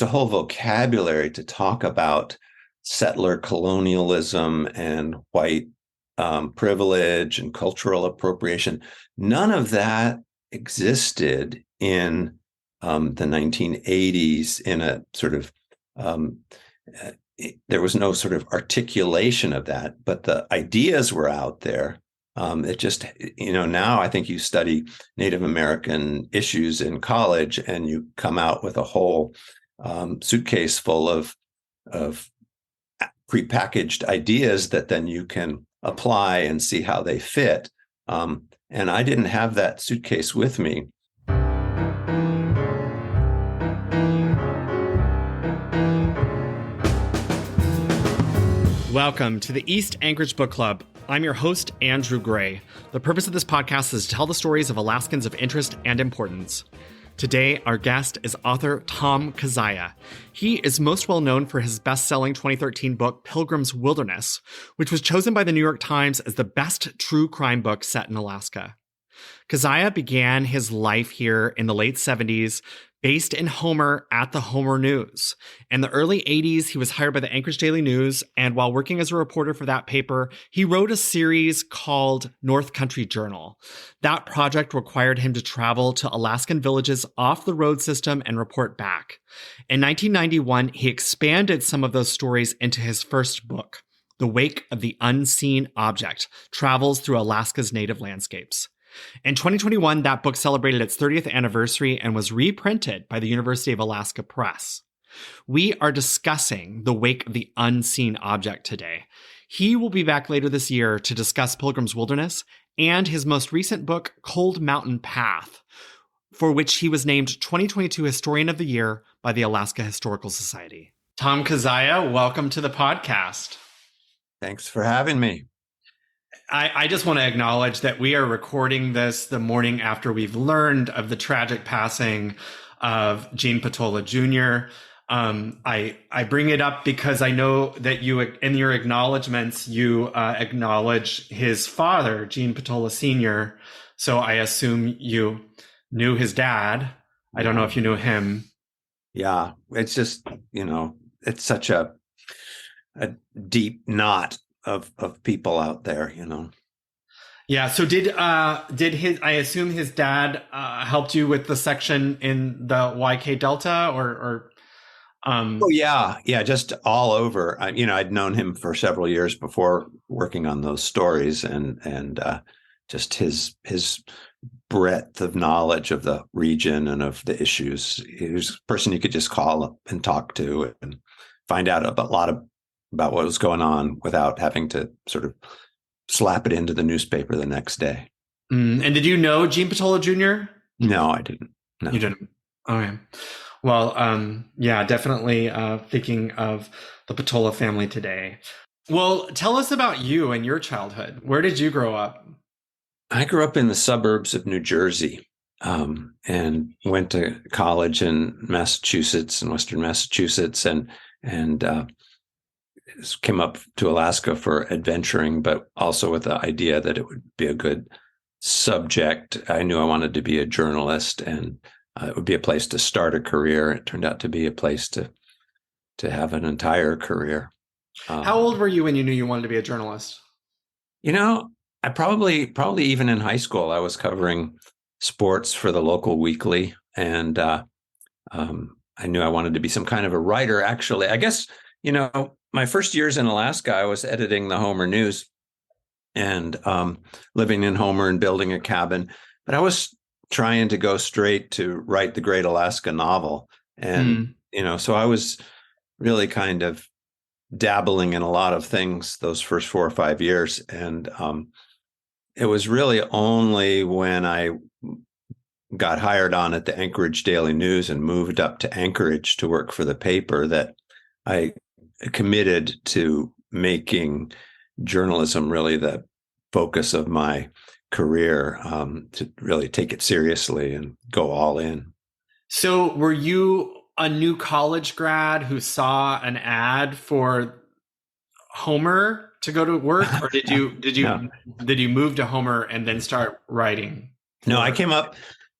a whole vocabulary to talk about settler colonialism and white privilege and cultural appropriation. None of that existed in the 1980s in a sort of there was no sort of articulation of that, but the ideas were out there. It just, now I think you study Native American issues in college and you come out with a whole suitcase full of prepackaged ideas that then you can apply and see how they fit. And I didn't have that suitcase with me. Welcome to the East Anchorage Book Club. I'm your host, Andrew Gray. The purpose of this podcast is to tell the stories of Alaskans of interest and importance. Today, our guest is author Tom Kizzia. He is most well known for his best-selling 2013 book, Pilgrim's Wilderness, which was chosen by the New York Times as the best true crime book set in Alaska. Kizzia began his life here in the late 70s, based in Homer at the Homer News. In the early 80s, he was hired by the Anchorage Daily News, and while working as a reporter for that paper, he wrote a series called North Country Journal. That project required him to travel to Alaskan villages off the road system and report back. In 1991, he expanded some of those stories into his first book, The Wake of the Unseen Object: Travels Through Alaska's Native Landscapes. In 2021, that book celebrated its 30th anniversary and was reprinted by the University of Alaska Press. We are discussing The Wake of the Unseen Object today. He will be back later this year to discuss Pilgrim's Wilderness and his most recent book, Cold Mountain Path, for which he was named 2022 Historian of the Year by the Alaska Historical Society. Tom Kizzia, welcome to the podcast. Thanks for having me. I just want to acknowledge that we are recording this the morning after we've learned of the tragic passing of Gene Patola Jr. I bring it up because I know that you, in your acknowledgments, you acknowledge his father, Gene Patola Sr. So I assume you knew his dad. I don't know if you knew him. Yeah, it's just, it's such a deep knot of people out there, Yeah. So did his, I assume his dad helped you with the section in the YK Delta or Oh yeah, just all over. I'd known him for several years before working on those stories, and just his breadth of knowledge of the region and of the issues. He was a person you could just call up and talk to and find out a lot about what was going on without having to sort of slap it into the newspaper the next day. And did you know Gene Patola Jr.? No, I didn't. No. You didn't? Okay. Well, yeah, definitely thinking of the Patola family today. Well, tell us about you and your childhood. Where did you grow up? I grew up in the suburbs of New Jersey and went to college in Massachusetts, in Western Massachusetts, and came up to Alaska for adventuring, but also with the idea that it would be a good subject. I knew I wanted to be a journalist, and it would be a place to start a career. It turned out to be a place to have an entire career. How old were you when you knew you wanted to be a journalist? I probably even in high school, I was covering sports for the local weekly, and I knew I wanted to be some kind of a writer. Actually, I guess, my first years in Alaska, I was editing the Homer News and living in Homer and building a cabin. But I was trying to go straight to write the great Alaska novel. And, so I was really kind of dabbling in a lot of things those first 4 or 5 years. And it was really only when I got hired on at the Anchorage Daily News and moved up to Anchorage to work for the paper that I committed to making journalism really the focus of my career, to really take it seriously and go all in. So were you a new college grad who saw an ad for Homer to go to work, or did you No. move to Homer and then start writing? No, I came up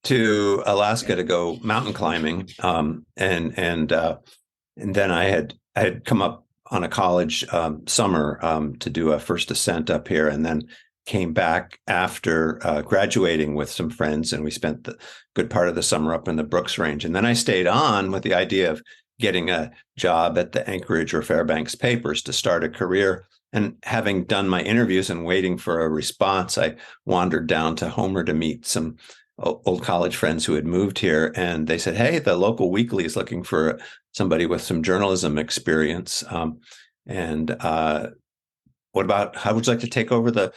to Alaska to go mountain climbing, and then I had come up on a college summer to do a first ascent up here, and then came back after graduating with some friends, and we spent the good part of the summer up in the Brooks Range. And then I stayed on with the idea of getting a job at the Anchorage or Fairbanks papers to start a career. And having done my interviews and waiting for a response, I wandered down to Homer to meet some old college friends who had moved here. And they said, hey, the local weekly is looking for somebody with some journalism experience. What about, how would you like to take over the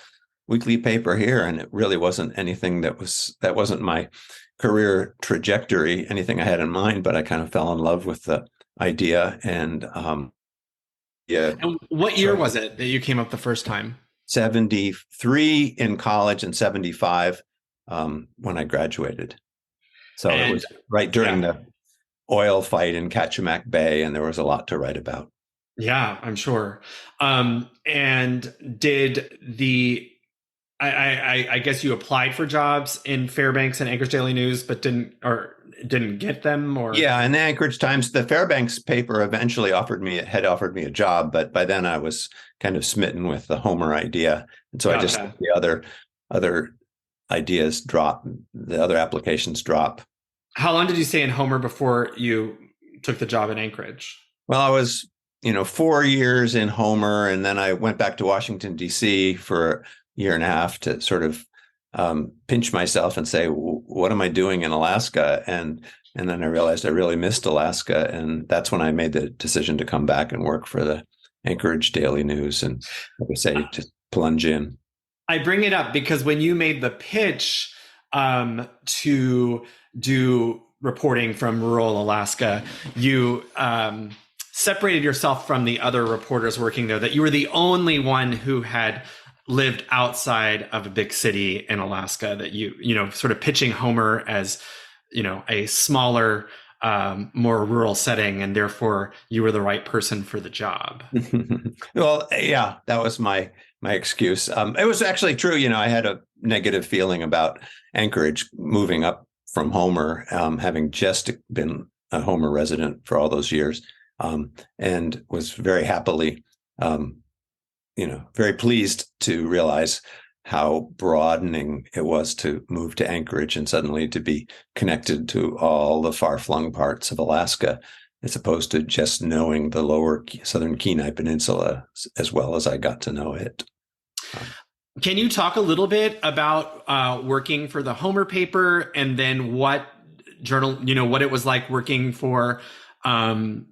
weekly paper here? And it really wasn't anything that wasn't my career trajectory, anything I had in mind, but I kind of fell in love with the idea. And yeah. And what year was it that you came up the first time? 73 in college and 75 when I graduated. So it was right during the oil fight in Kachemak Bay, and there was a lot to write about. Yeah, I'm sure. And did I guess you applied for jobs in Fairbanks and Anchorage Daily News, but didn't get them? Or yeah, in the Anchorage Times, the Fairbanks paper eventually had offered me a job, but by then I was kind of smitten with the Homer idea, and so I just let the other ideas drop, the other applications drop. How long did you stay in Homer before you took the job in Anchorage? Well, I was 4 years in Homer, and then I went back to Washington, D.C. for a year and a half to sort of pinch myself and say, what am I doing in Alaska? And then I realized I really missed Alaska. And that's when I made the decision to come back and work for the Anchorage Daily News. And like I say, just plunge in. I bring it up because when you made the pitch to do reporting from rural Alaska, you separated yourself from the other reporters working there, that you were the only one who had lived outside of a big city in Alaska, that you sort of pitching Homer as, a smaller, more rural setting, and therefore you were the right person for the job. Well, yeah, that was my excuse. It was actually true. I had a negative feeling about Anchorage moving up from Homer, having just been a Homer resident for all those years, and was very happily, very pleased to realize how broadening it was to move to Anchorage and suddenly to be connected to all the far-flung parts of Alaska, as opposed to just knowing the lower southern Kenai Peninsula as well as I got to know it. Can you talk a little bit about working for the Homer paper, and then what what it was like working for the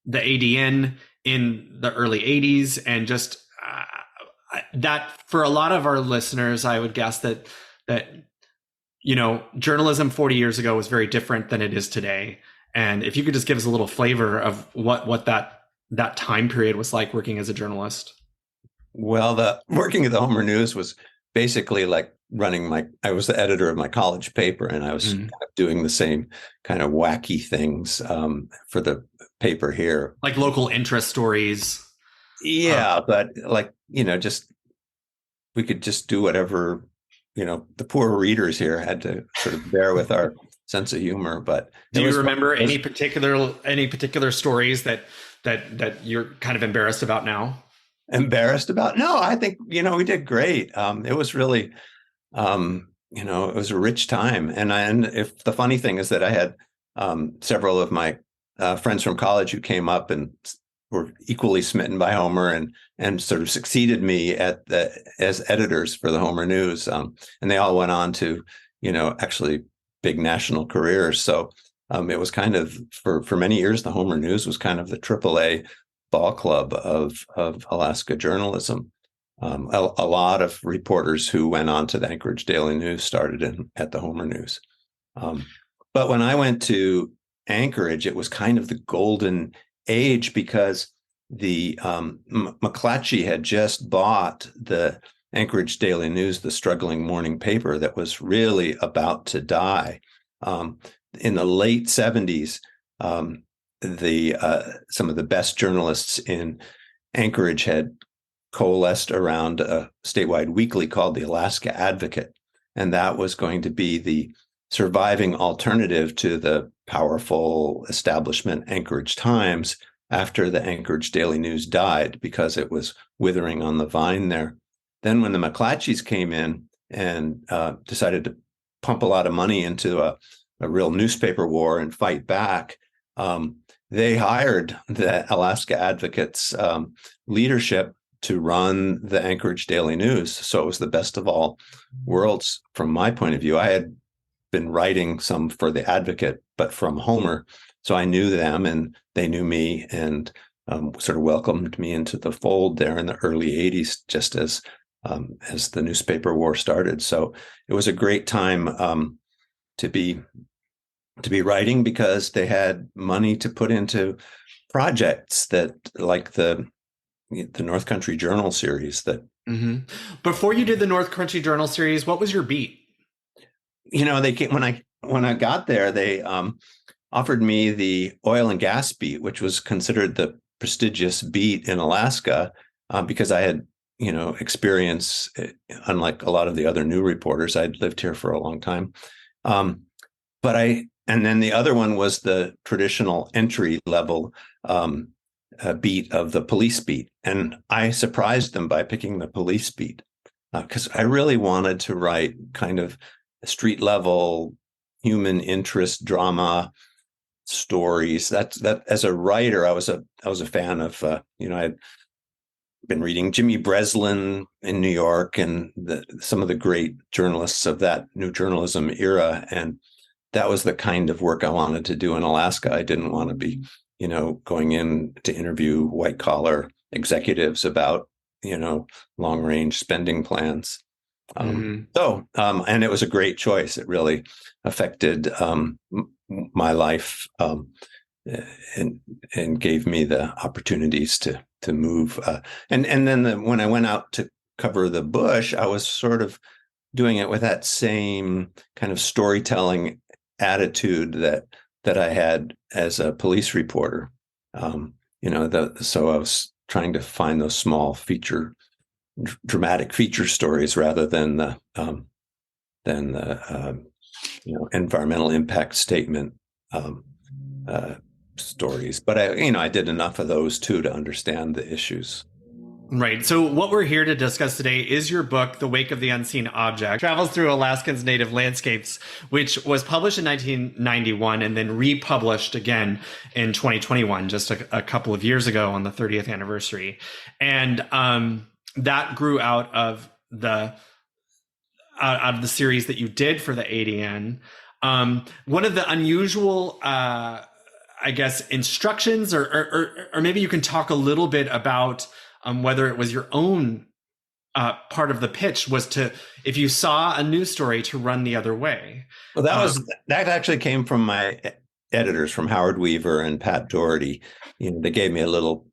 ADN in the early 80s, and just that for a lot of our listeners, I would guess that journalism 40 years ago was very different than it is today. And if you could just give us a little flavor of what that time period was like working as a journalist. Well, working at the Homer News was basically like I was the editor of my college paper, and I was kind of doing the same kind of wacky things for the paper here. Like local interest stories. Yeah, but just we could just do whatever, the poor readers here had to sort of bear with our sense of humor. But do you remember any particular stories that you're kind of embarrassed about now? Embarrassed about? No, I think, we did great. It was really, it was a rich time. And if the funny thing is that I had several of my friends from college who came up and were equally smitten by Homer and sort of succeeded me as editors for the Homer News. And they all went on to, actually big national careers. So it was kind of, for many years, the Homer News was kind of the AAA ball club of Alaska journalism. A lot of reporters who went on to the Anchorage Daily News started at the Homer News. But when I went to Anchorage, it was kind of the golden age, because the McClatchy had just bought the Anchorage Daily News, the struggling morning paper that was really about to die. In the late 70s, some of the best journalists in Anchorage had coalesced around a statewide weekly called the Alaska Advocate, and that was going to be the surviving alternative to the powerful establishment Anchorage Times after the Anchorage Daily News died, because it was withering on the vine there. Then when the McClatchys came in and decided to pump a lot of money into a real newspaper war and fight back, they hired the Alaska Advocates leadership to run the Anchorage Daily News. So it was the best of all worlds from my point of view. I had been writing some for the Advocate, but from Homer. So I knew them and they knew me, and sort of welcomed me into the fold there in the early 80s, just as the newspaper war started. So it was a great time to be writing, because they had money to put into projects that, like the North Country Journal series. That Before you did the North Country Journal series, what was your beat? They came when I got there. They offered me the oil and gas beat, which was considered the prestigious beat in Alaska, because I had experience, unlike a lot of the other new reporters. I'd lived here for a long time, and then the other one was the traditional entry level beat of the police beat. And I surprised them by picking the police beat, because I really wanted to write kind of street level human interest drama stories. That as a writer, I was a fan of, I'd been reading Jimmy Breslin in New York and some of the great journalists of that new journalism era. And that was the kind of work I wanted to do in Alaska. I didn't want to be, going in to interview white collar executives about, long range spending plans. And it was a great choice. It really affected my life, and gave me the opportunities to move. And then when I went out to cover the bush, I was sort of doing it with that same kind of storytelling attitude that I had as a police reporter. So I was trying to find those small dramatic feature stories rather than the environmental impact statement stories. But I did enough of those too to understand the issues. Right. So what we're here to discuss today is your book, The Wake of the Unseen Object, travels through Alaskans' native landscapes, which was published in 1991 and then republished again in 2021, just a couple of years ago on the 30th anniversary. And that grew out of the series that you did for the ADN. One of the unusual, instructions, or maybe you can talk a little bit about whether it was your own part of the pitch was to, if you saw a news story, to run the other way. Well, that actually came from my editors, from Howard Weaver and Pat Doherty. They gave me a little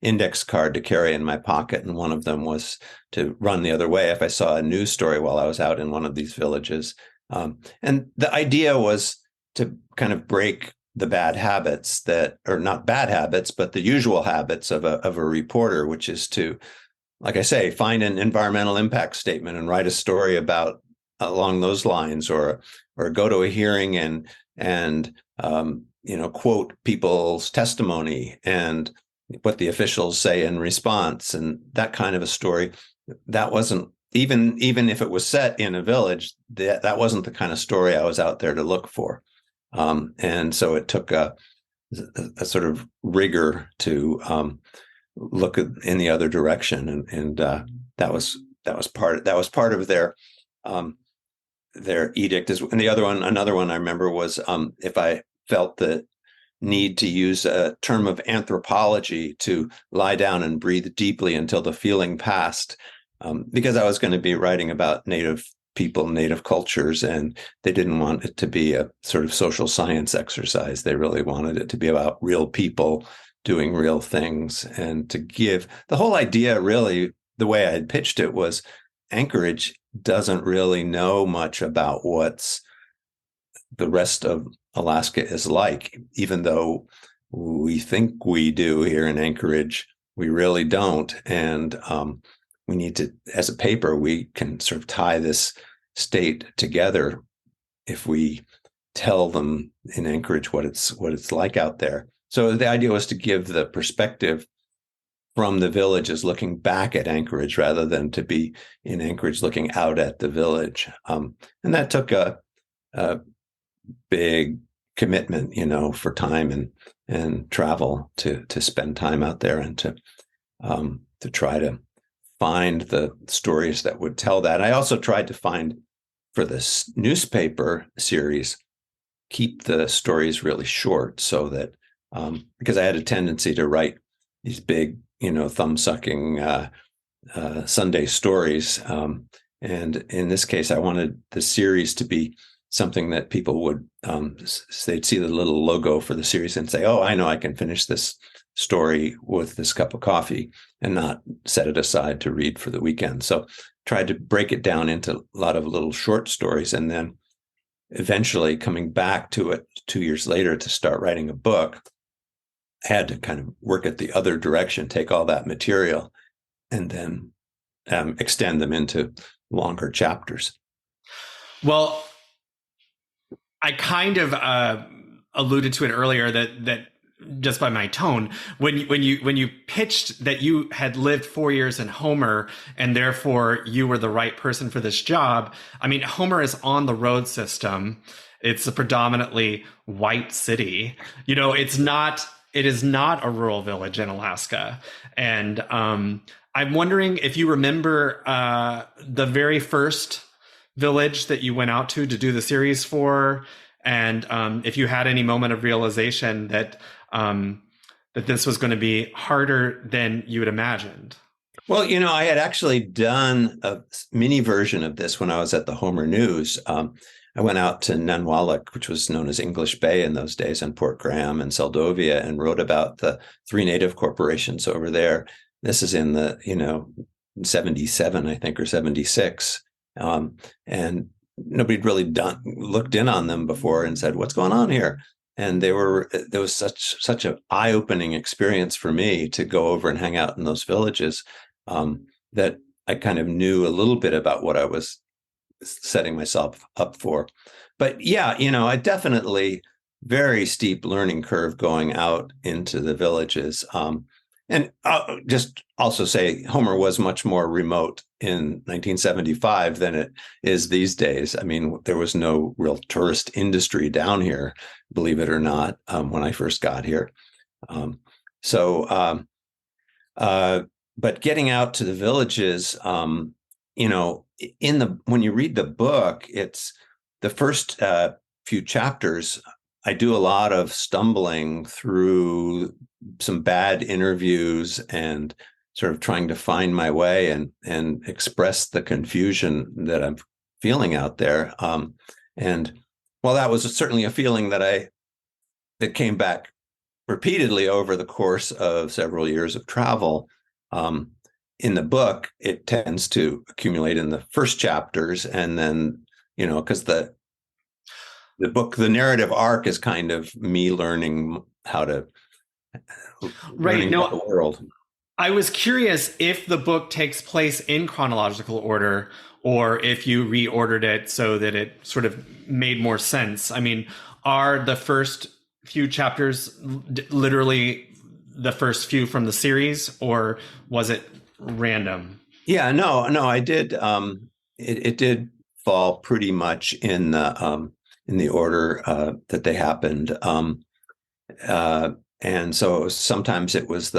index card to carry in my pocket, and one of them was to run the other way if I saw a news story while I was out in one of these villages. And the idea was to kind of break the bad habits or not bad habits, but the usual habits of a reporter, which is to, like I say, find an environmental impact statement and write a story about along those lines, or go to a hearing and quote people's testimony and what the officials say in response, and that kind of a story. That wasn't, even if it was set in a village, that wasn't the kind of story I was out there to look for. And so it took a sort of rigor to look in the other direction, and that was part of their edict. And another one I remember was, if I felt the need to use a term of anthropology, to lie down and breathe deeply until the feeling passed, because I was going to be writing about Native people, Native cultures, and they didn't want it to be a sort of social science exercise. They really wanted it to be about real people doing real things, and to give the whole idea, really, the way I had pitched it was, Anchorage doesn't really know much about what's the rest of Alaska is like, even though we think we do here in Anchorage. We really don't. And we need to, as a paper, we can sort of tie this state together if we tell them in Anchorage what it's like out there. So the idea was to give the perspective from the villages looking back at Anchorage rather than to be in Anchorage looking out at the village. And that took a big commitment, for time and travel to spend time out there and to try to find the stories that would tell that. I also tried to find, for this newspaper series, keep the stories really short so that because I had a tendency to write these big, thumb-sucking Sunday stories. And in this case, I wanted the series to be something that people would, they'd see the little logo for the series and say, oh, I know I can finish this story with this cup of coffee, and not set it aside to read for the weekend. So tried to break it down into a lot of little short stories, and then eventually coming back to it 2 years later to start writing a book, I had to kind of work it the other direction, take all that material and then extend them into longer chapters. Well, I kind of alluded to it earlier that just by my tone, when you pitched that you had lived 4 years in Homer and therefore you were the right person for this job. I mean, Homer is on the road system. It's a predominantly white city. It is not a rural village in Alaska. And I'm wondering if you remember the very first village that you went out to do the series for, and if you had any moment of realization that this was going to be harder than you had imagined. Well, I had actually done a mini version of this when I was at the Homer News. I went out to Nanwalek, which was known as English Bay in those days, and Port Graham and Seldovia, and wrote about the 3 native corporations over there. This is in the, 77, I think, or 76. And nobody'd really looked in on them before and said, what's going on here? And there was such an eye-opening experience for me to go over and hang out in those villages, that I kind of knew a little bit about what I was setting myself up for. But yeah, I definitely very steep learning curve going out into the villages. And I'll just also say Homer was much more remote in 1975 than it is these days. I mean, there was no real tourist industry down here, believe it or not, when I first got here. But getting out to the villages, when you read the book, it's the first few chapters. I do a lot of stumbling through some bad interviews and sort of trying to find my way and express the confusion that I'm feeling out there. And while that was certainly a feeling that came back repeatedly over the course of several years of travel, in the book, it tends to accumulate in the first chapters, and then, because the book, the narrative arc is kind of me learning how to learning about the world. I was curious if the book takes place in chronological order or if you reordered it so that it sort of made more sense. I mean, are the first few chapters literally the first few from the series, or was it random? Yeah, no, I did. It did fall pretty much in the order that they happened. And so sometimes it was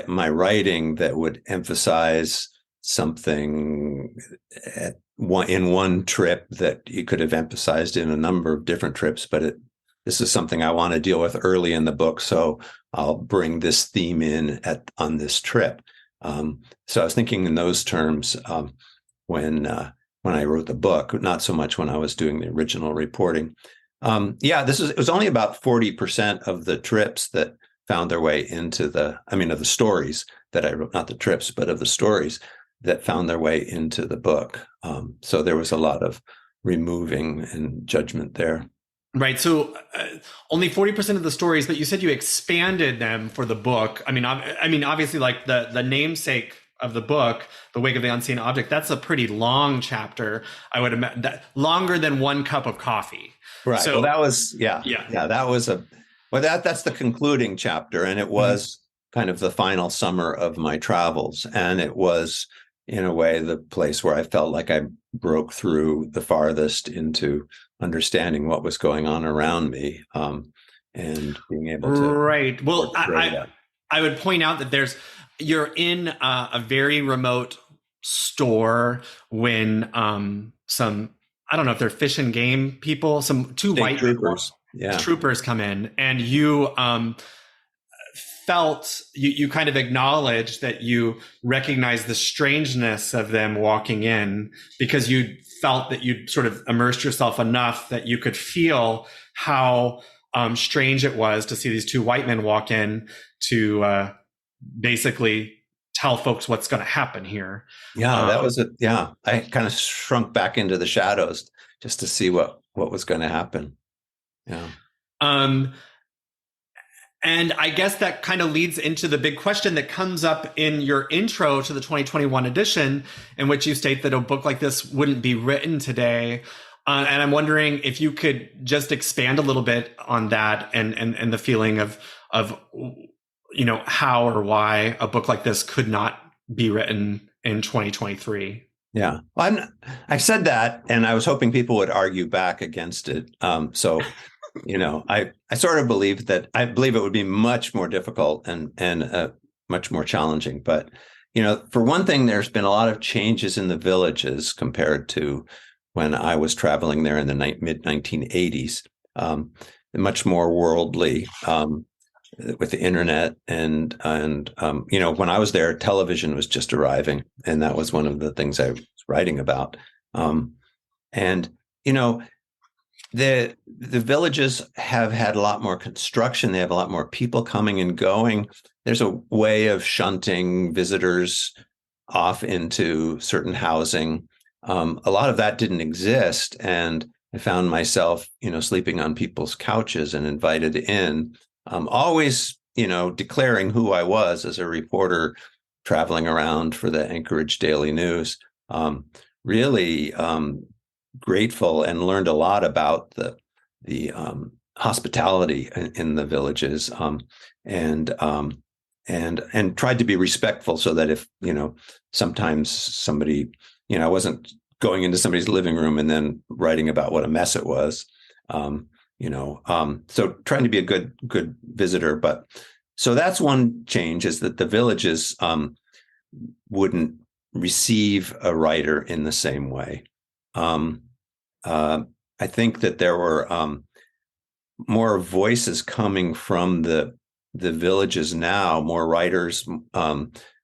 my writing that would emphasize something in one trip that you could have emphasized in a number of different trips, but this is something I want to deal with early in the book, so I'll bring this theme in on this trip. So I was thinking in those terms when I wrote the book, not so much when I was doing the original reporting. It was only about 40% of the trips that found their way into of the stories that I wrote, not the trips, but of the stories that found their way into the book. So there was a lot of removing and judgment there. Right. So only 40% of the stories, but you said you expanded them for the book. I mean, obviously, like the namesake of the book, The Wake of the Unseen Object, that's a pretty long chapter. I would imagine that longer than one cup of coffee. Right. Well, So that was, yeah. that was that's the concluding chapter. And it was kind of the final summer of my travels. And it was, in a way, the place where I felt like I broke through the farthest into understanding what was going on around me, and being able to. Right. Well, I would point out that you're in a very remote store when some, I don't know if they're fish and game people, two State white troopers, troopers come in, and you felt, you kind of acknowledged that you recognized the strangeness of them walking in, because you felt that you'd sort of immersed yourself enough that you could feel how strange it was to see these two white men walk in to basically tell folks what's going to happen here. Yeah, that was it. Yeah, I kind of shrunk back into the shadows just to see what was going to happen. Yeah. And I guess that kind of leads into the big question that comes up in your intro to the 2021 edition, in which you state that a book like this wouldn't be written today. And I'm wondering if you could just expand a little bit on that and the feeling of how or why a book like this could not be written in 2023. Yeah, well, I said that, and I was hoping people would argue back against it. So, I sort of believe that I believe it would be much more difficult and much more challenging. But, for one thing, there's been a lot of changes in the villages compared to when I was traveling there in the mid 1980s. Much more worldly. With the internet and when I was there, television was just arriving, and that was one of the things I was writing about. And the villages have had a lot more construction. They have a lot more people coming and going. There's a way of shunting visitors off into certain housing. A lot of that didn't exist, and I found myself, sleeping on people's couches and invited in. Always, declaring who I was as a reporter traveling around for the Anchorage Daily News. Really grateful, and learned a lot about the hospitality in the villages, and tried to be respectful, so that if sometimes somebody, I wasn't going into somebody's living room and then writing about what a mess it was. So trying to be a good visitor. But so that's one change, is that the villages wouldn't receive a writer in the same way. I think that there were more voices coming from the villages now, more writers,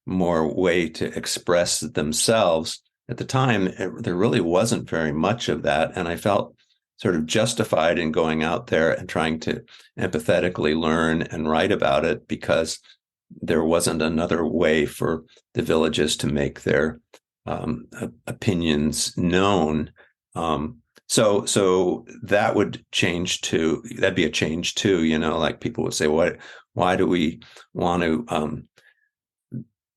more way to express themselves. At the time, there really wasn't very much of that, and I felt sort of justified in going out there and trying to empathetically learn and write about it, because there wasn't another way for the villages to make their opinions known. So that would change too. That'd be a change too. Like people would say, why do we want to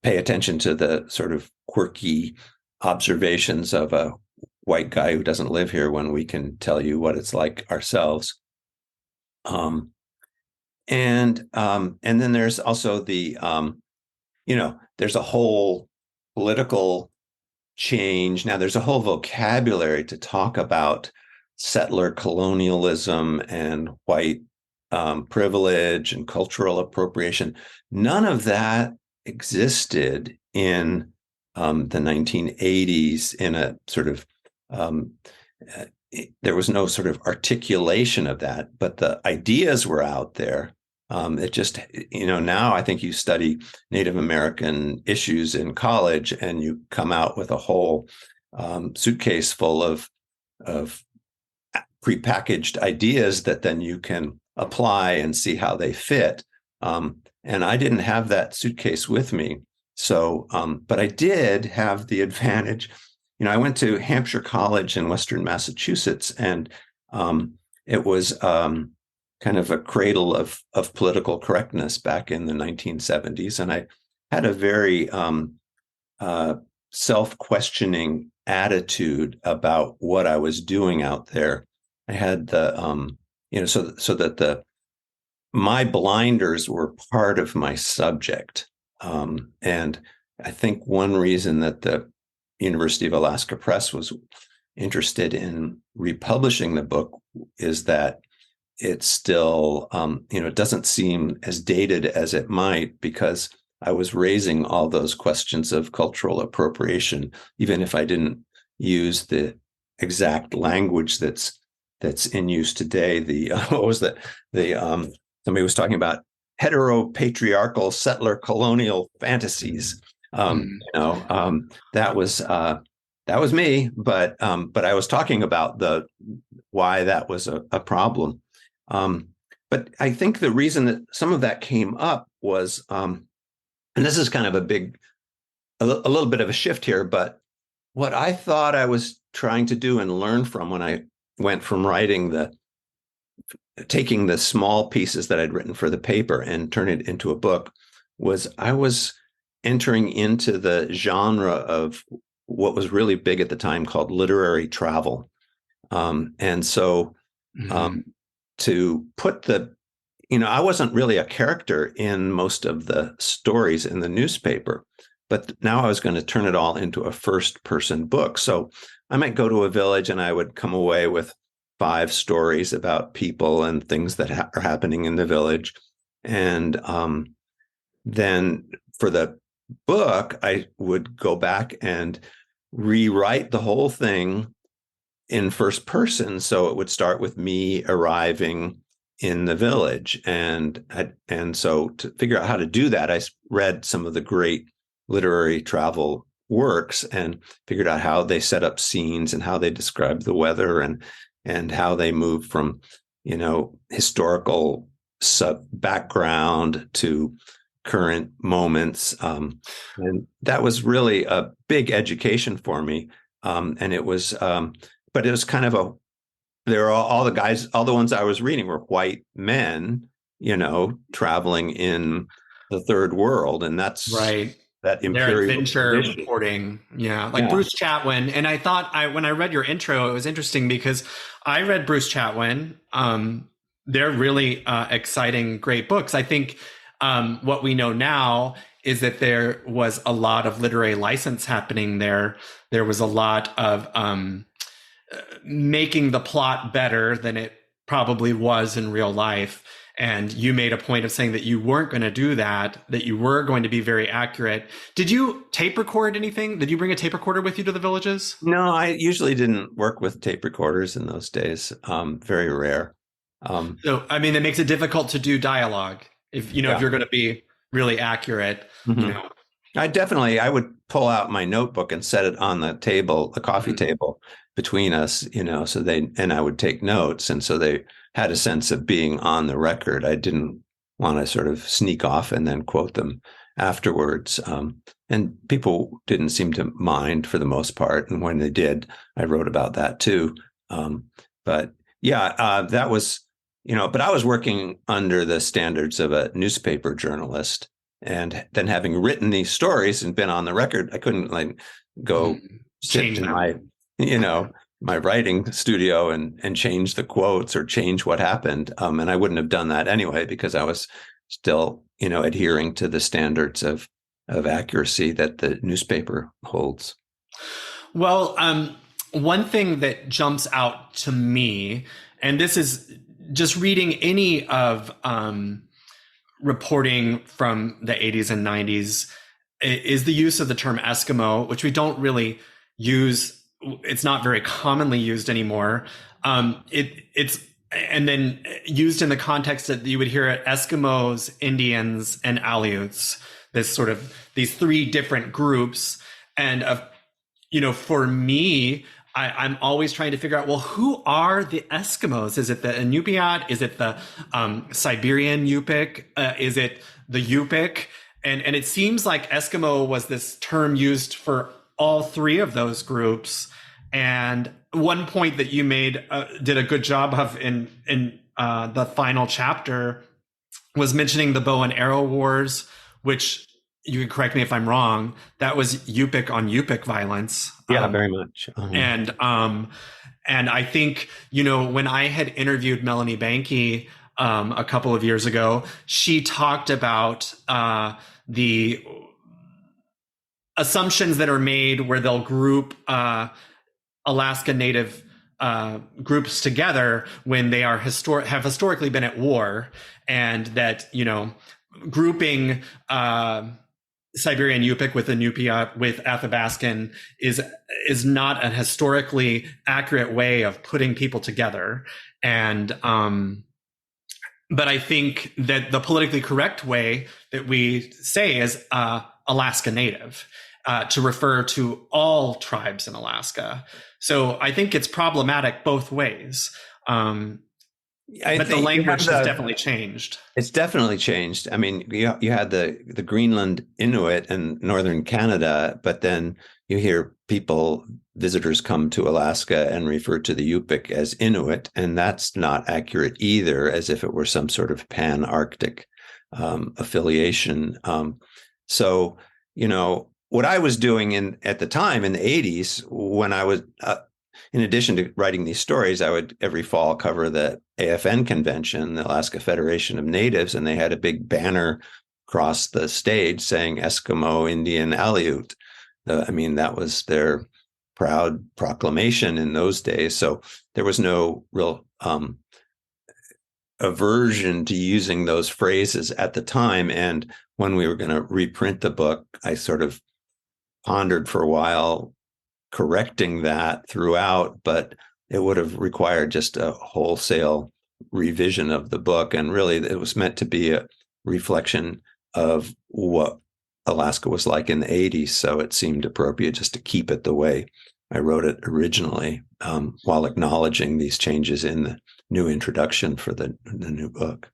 pay attention to the sort of quirky observations of a white guy who doesn't live here when we can tell you what it's like ourselves? And then there's also the there's a whole political change. Now there's a whole vocabulary to talk about settler colonialism and white privilege and cultural appropriation. None of that existed in the 1980s in a sort of there was no sort of articulation of that, but the ideas were out there. It just, now I think you study Native American issues in college and you come out with a whole suitcase full of prepackaged ideas that then you can apply and see how they fit. And I didn't have that suitcase with me. So, but I did have the advantage. I went to Hampshire College in Western Massachusetts, and it was kind of a cradle of political correctness back in the 1970s. And I had a very uh, self-questioning attitude about what I was doing out there. I had so that my blinders were part of my subject. And I think one reason that the University of Alaska Press was interested in republishing the book is that it's still, it doesn't seem as dated as it might, because I was raising all those questions of cultural appropriation, even if I didn't use the exact language that's in use today. The what was that? The somebody was talking about heteropatriarchal settler colonial fantasies. That was me, but I was talking about the why that was a problem. But I think the reason that some of that came up was, and this is kind of a little bit of a shift here, but what I thought I was trying to do and learn from when I went from taking the small pieces that I'd written for the paper and turn it into a book, was I was entering into the genre of what was really big at the time called literary travel. And so to put I wasn't really a character in most of the stories in the newspaper, but now I was going to turn it all into a first person book. So I might go to a village and I would come away with 5 stories about people and things that are happening in the village. And then for the book, I would go back and rewrite the whole thing in first person. So it would start with me arriving in the village. And so to figure out how to do that, I read some of the great literary travel works and figured out how they set up scenes and how they describe the weather and how they move from, historical background to current moments. And that was really a big education for me. And it was, but it was kind of there were all the guys, all the ones I was reading were white men, traveling in the third world. And that's right. That Their imperial adventure tradition. reporting. Yeah. Like Bruce Chatwin. And I thought when I read your intro, it was interesting because I read Bruce Chatwin. They're really exciting, great books. I think what we know now is that there was a lot of literary license happening there. There was a lot of making the plot better than it probably was in real life. And you made a point of saying that you weren't going to do that, that you were going to be very accurate. Did you tape record anything? Did you bring a tape recorder with you to the villages? No, I usually didn't work with tape recorders in those days. Very rare. So, I mean, it makes it difficult to do dialogue if you're going to be really accurate. Mm-hmm. I would pull out my notebook and set it on the table, the coffee table between us, and I would take notes. And so they had a sense of being on the record. I didn't want to sort of sneak off and then quote them afterwards. And people didn't seem to mind for the most part. And when they did, I wrote about that too. That was, but I was working under the standards of a newspaper journalist. And then having written these stories and been on the record, I couldn't go sit in my writing studio and change the quotes or change what happened. And I wouldn't have done that anyway, because I was still, adhering to the standards of accuracy that the newspaper holds. Well, one thing that jumps out to me, and this is just reading any of reporting from the 80s and 90s, is the use of the term Eskimo, which we don't really use. It's not very commonly used anymore. It's and then used in the context that you would hear it Eskimos, Indians, and Aleuts. These 3 different groups. And for me, I'm always trying to figure out, well, who are the Eskimos? Is it the Inupiat? Is it the Siberian Yupik? Is it the Yupik? And it seems like Eskimo was this term used for all 3 of those groups. And one point that you made did a good job of in the final chapter was mentioning the bow and arrow wars, which you can correct me if I'm wrong, that was Yupik on Yupik violence. Yeah, very much. And I think, when I had interviewed Melanie Banky a couple of years ago, she talked about the assumptions that are made where they'll group Alaska Native groups together when they are have historically been at war, and that grouping Siberian Yupik with Inupiat with Athabaskan is not a historically accurate way of putting people together. And but I think that the politically correct way that we say is Alaska Native, to refer to all tribes in Alaska. So I think it's problematic both ways. But the language has definitely changed. It's definitely changed. I mean, you had the Greenland Inuit in northern Canada, but then you hear visitors come to Alaska and refer to the Yupik as Inuit, and that's not accurate either, as if it were some sort of pan-Arctic affiliation. So, what I was doing at the time in the 80s, when I was in addition to writing these stories, I would every fall cover the AFN convention, the Alaska Federation of Natives, and they had a big banner across the stage saying Eskimo, Indian, Aleut. That was their proud proclamation in those days. So there was no real aversion to using those phrases at the time. And when we were going to reprint the book, I sort of pondered for a while correcting that throughout, but it would have required just a wholesale revision of the book. And really, it was meant to be a reflection of what Alaska was like in the 80s. So it seemed appropriate just to keep it the way I wrote it originally, while acknowledging these changes in the new introduction for the new book.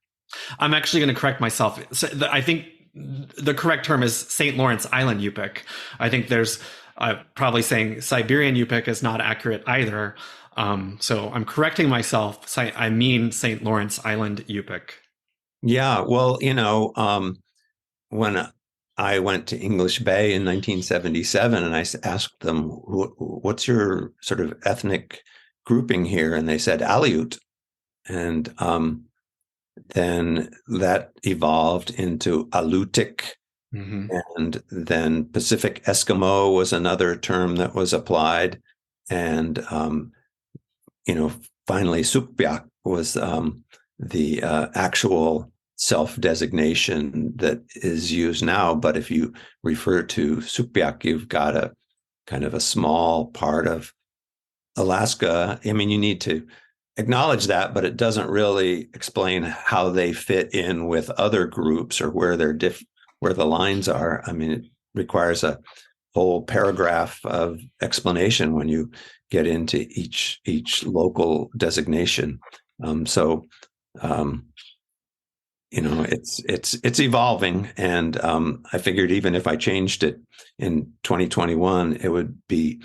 I'm actually going to correct myself. So I think the correct term is St. Lawrence Island Yupik. I think there's probably saying Siberian Yupik is not accurate either. So I'm correcting myself. I mean St. Lawrence Island Yupik. Yeah, well, when I went to English Bay in 1977 and I asked them, what's your sort of ethnic grouping here? And they said Aleut. And then that evolved into Aleutic. Mm-hmm. And then Pacific Eskimo was another term that was applied. And, finally, Sukpiak was the actual self-designation that is used now. But if you refer to Sukpiak, you've got a kind of a small part of Alaska. You need to acknowledge that, but it doesn't really explain how they fit in with other groups or where they're where the lines are. It requires a whole paragraph of explanation when you get into each local designation. It's evolving, and I figured even if I changed it in 2021, it would be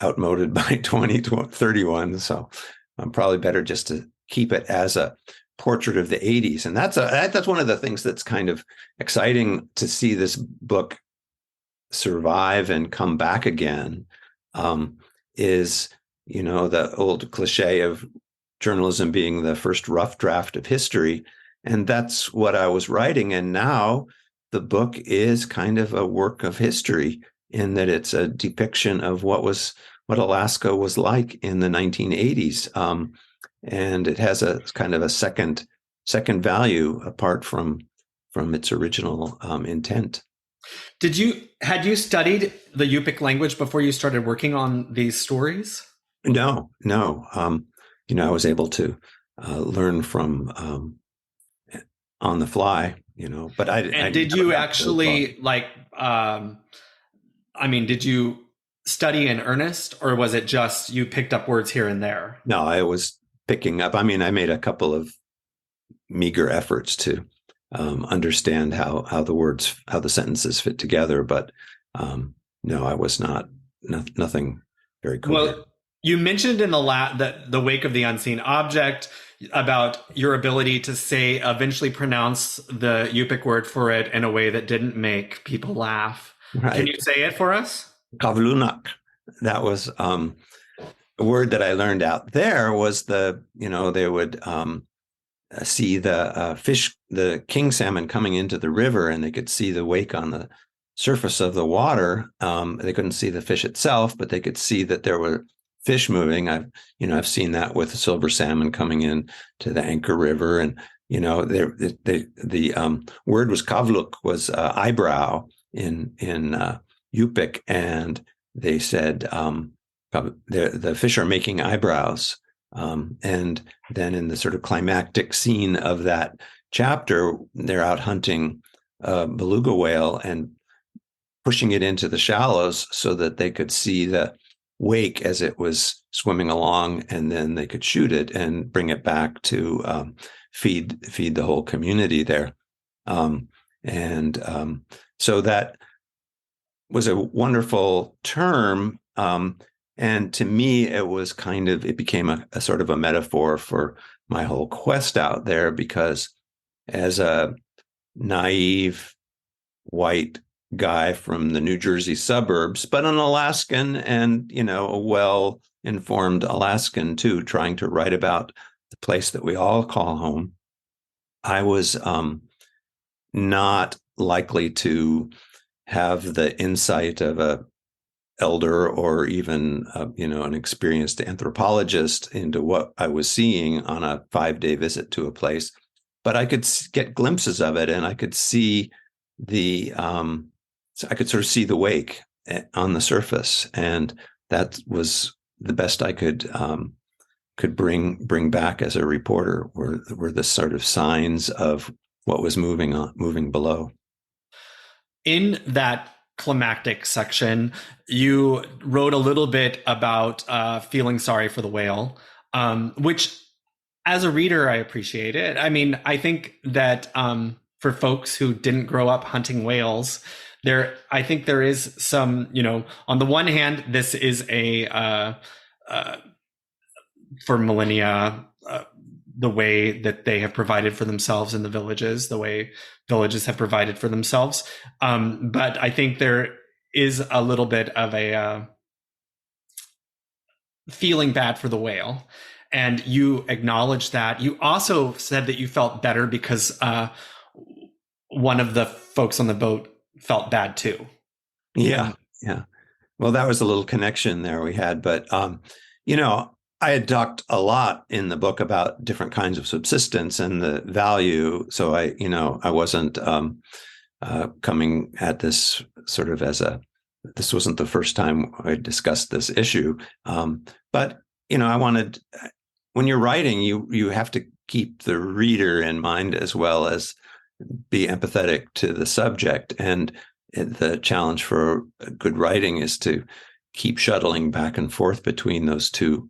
outmoded by 2031. So probably better just to keep it as a portrait of the 80s. And that's one of the things that's kind of exciting to see this book survive and come back again, is, the old cliche of journalism being the first rough draft of history. And that's what I was writing. And now the book is kind of a work of history in that it's a depiction of what Alaska was like in the 1980s. And it has a kind of a second value apart from its original intent. Had you studied the Yupik language before you started working on these stories? No. I was able to learn from on the fly, but did you actually did you study in earnest, or was it just you picked up words here and there? No, I was picking up. I made a couple of meager efforts to understand how the sentences fit together, but no, I was nothing very cool. Well, You mentioned in the wake of the unseen object about your ability to say eventually pronounce the Yupik word for it in a way that didn't make people laugh. Can you Right. say it for us? Kavlunak. That was a word that I learned out there was they would see the fish, the king salmon coming into the river, and they could see the wake on the surface of the water. They couldn't see the fish itself, but they could see that there were fish moving. I've seen that with silver salmon coming in to the Anchor River, and the word was kavluk, was eyebrow in Yupik, and they said the fish are making eyebrows. And then in the sort of climactic scene of that chapter, they're out hunting beluga whale and pushing it into the shallows so that they could see the wake as it was swimming along, and then they could shoot it and bring it back to feed the whole community there. So that was a wonderful term. And to me, it became a sort of a metaphor for my whole quest out there, because as a naive white guy from the New Jersey suburbs, but an Alaskan, and, a well-informed Alaskan too, trying to write about the place that we all call home, I was not likely to have the insight of a elder or even an experienced anthropologist into what I was seeing on a 5-day visit to a place, but I could get glimpses of it, and I could see I could sort of see the wake on the surface, and that was the best I could bring back as a reporter, were the sort of signs of what was moving below. In that climactic section, you wrote a little bit about feeling sorry for the whale, which, as a reader, I appreciate it. I mean, I think that for folks who didn't grow up hunting whales, I think there is some, on the one hand, this is for millennia, the way that they have provided for themselves in the villages, the way villages have provided for themselves. But I think there is a little bit of a feeling bad for the whale. And you acknowledged that. You also said that you felt better because one of the folks on the boat felt bad too. Yeah. Well, that was a little connection there we had, but I had talked a lot in the book about different kinds of subsistence and the value. So I wasn't coming at this sort of this wasn't the first time I discussed this issue. But I wanted, when you're writing, you have to keep the reader in mind as well as be empathetic to the subject. And the challenge for good writing is to keep shuttling back and forth between those two.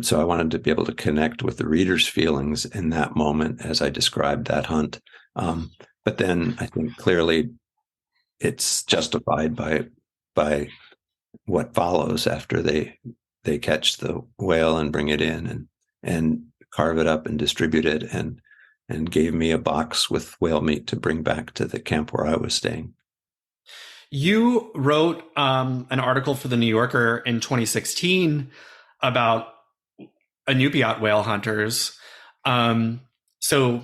So I wanted to be able to connect with the reader's feelings in that moment as I described that hunt. But then I think clearly it's justified by what follows after they catch the whale and bring it in and carve it up and distribute it, and gave me a box with whale meat to bring back to the camp where I was staying. You wrote an article for the New Yorker in 2016 about Inupiat whale hunters. So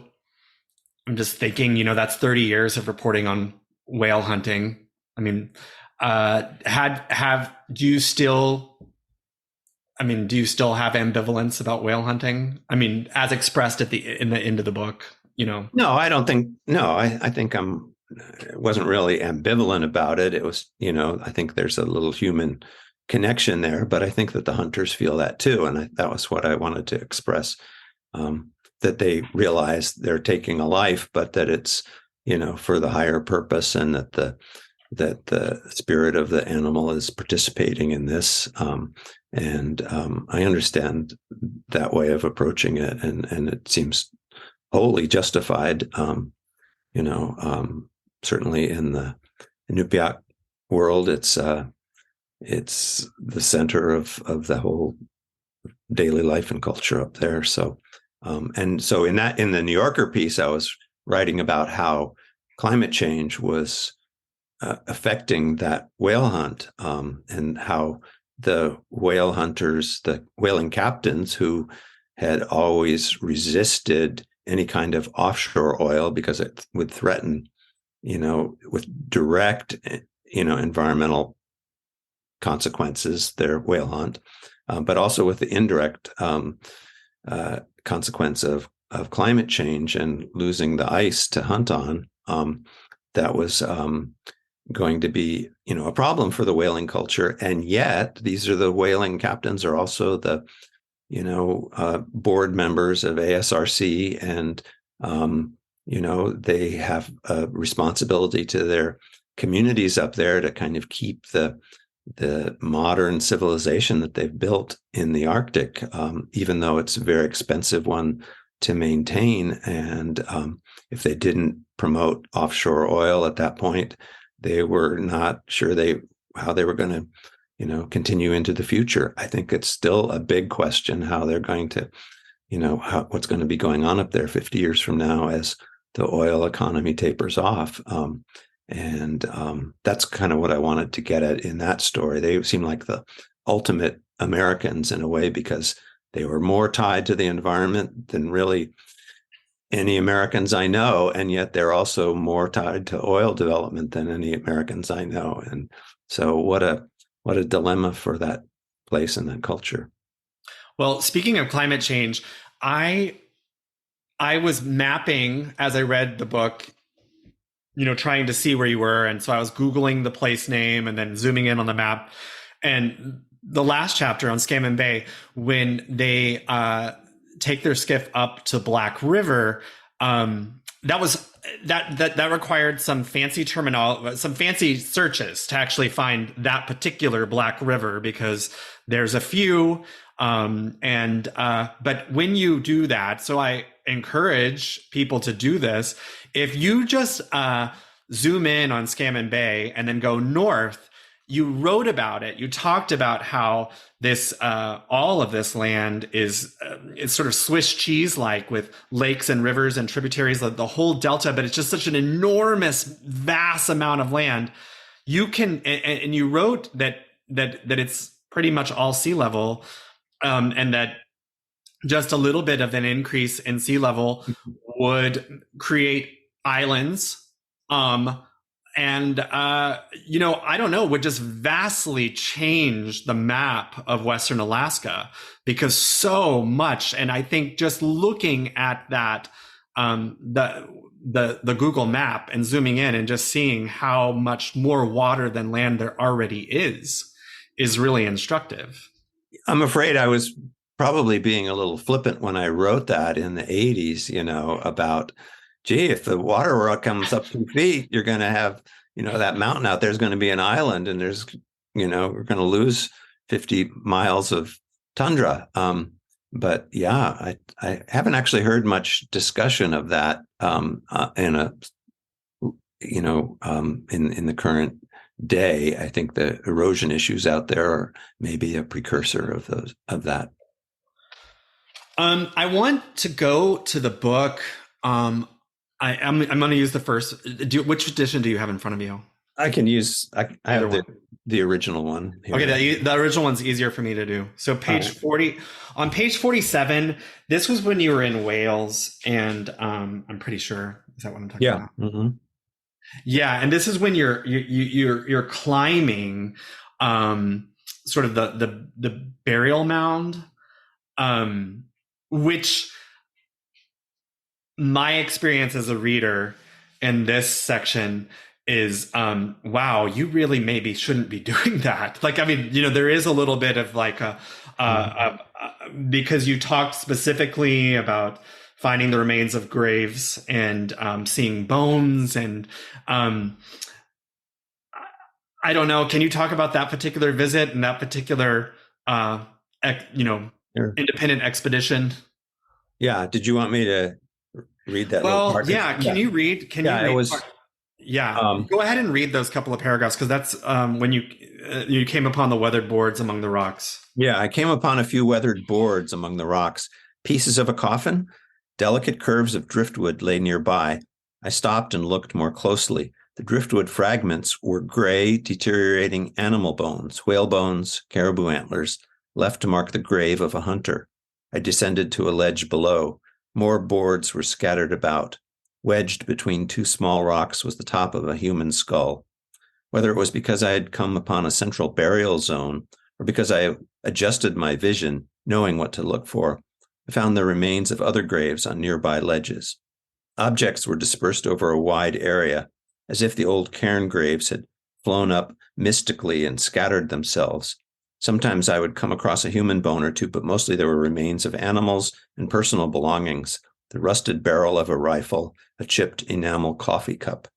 I'm just thinking, that's 30 years of reporting on whale hunting. I mean, do you still have ambivalence about whale hunting? I mean, as expressed in the end of the book, No, I don't think. No, I think I wasn't really ambivalent about it. It was, I think there's a little human connection there, but I think that the hunters feel that too, and that was what I wanted to express. That they realize they're taking a life, but that it's for the higher purpose, and that the spirit of the animal is participating in this. And I understand that way of approaching it, and it seems wholly justified. Certainly in the Inupiat world, it's the center of the whole daily life and culture up there. So, and so in the New Yorker piece, I was writing about how climate change was affecting that whale hunt, and how the whale hunters, the whaling captains who had always resisted any kind of offshore oil because it would threaten, with direct, environmental consequences, their whale hunt, but also with the indirect consequence of climate change and losing the ice to hunt on. That was going to be, a problem for the whaling culture. And yet, these are the whaling captains are also the, board members of ASRC, and they have a responsibility to their communities up there to kind of keep the modern civilization that they've built in the Arctic, even though it's a very expensive one to maintain. And if they didn't promote offshore oil at that point, they were not sure how they were going to, continue into the future. I think it's still a big question how they're going to, what's going to be going on up there 50 years from now as the oil economy tapers off. And that's kind of what I wanted to get at in that story. They seem like the ultimate Americans in a way, because they were more tied to the environment than really any Americans I know. And yet they're also more tied to oil development than any Americans I know. And so what a dilemma for that place and that culture. Well, speaking of climate change, I was mapping as I read the book, trying to see where you were. And so I was Googling the place name and then zooming in on the map. And the last chapter on Scammon Bay, when they take their skiff up to Black River, that required some fancy some fancy searches to actually find that particular Black River, because there's a few. But when you do that, so I encourage people to do this. If you just zoom in on Scammon Bay and then go north, you wrote about it. You talked about how this all of this land is it's sort of Swiss cheese like, with lakes and rivers and tributaries, the whole delta. But it's just such an enormous, vast amount of land. You can, and you wrote that it's pretty much all sea level, and that just a little bit of an increase in sea level would create islands. I don't know, would just vastly change the map of Western Alaska, because so much. And I think just looking at that, the Google map and zooming in and just seeing how much more water than land there already is really instructive. I'm afraid I was probably being a little flippant when I wrote that in the 80s, about, gee, if the water comes up 2 feet, you're going to have, that mountain out there is going to be an island, and there's, we're going to lose 50 miles of tundra. But yeah, I haven't actually heard much discussion of that in the current day. I think the erosion issues out there are maybe a precursor of that. I want to go to the book. I'm going to use the first. Which edition do you have in front of you? I can use. I have the original one here. Okay, the original one's easier for me to do. So page 40. On page 47, this was when you were in Wales, and I'm pretty sure, is that what I'm talking about? Mm-hmm. Yeah, and this is when you're climbing, sort of the burial mound, which my experience as a reader in this section is, wow, you really maybe shouldn't be doing that. Like, I mean, there is a little bit of like because you talked specifically about finding the remains of graves and seeing bones, and I don't know. Can you talk about that particular visit and that particular, Sure. independent expedition? Yeah. Did you want me to read that? Well, yeah. Can you read? It was. Yeah, Um, go ahead and read those couple of paragraphs because that's when you came upon the weathered boards among the rocks. yeah, I came upon a few weathered boards among the rocks. Pieces of a coffin? Delicate curves of driftwood lay nearby. I stopped and looked more closely. The driftwood fragments were gray, deteriorating animal bones, whale bones, caribou antlers, left to mark the grave of a hunter. I descended to a ledge below. More boards were scattered about. Wedged between two small rocks was the top of a human skull. Whether it was because I had come upon a central burial zone or because I adjusted my vision, knowing what to look for, I found the remains of other graves on nearby ledges. Objects were dispersed over a wide area, as if the old cairn graves had flown up mystically and scattered themselves. Sometimes I would come across a human bone or two, but mostly there were remains of animals and personal belongings, the rusted barrel of a rifle, a chipped enamel coffee cup.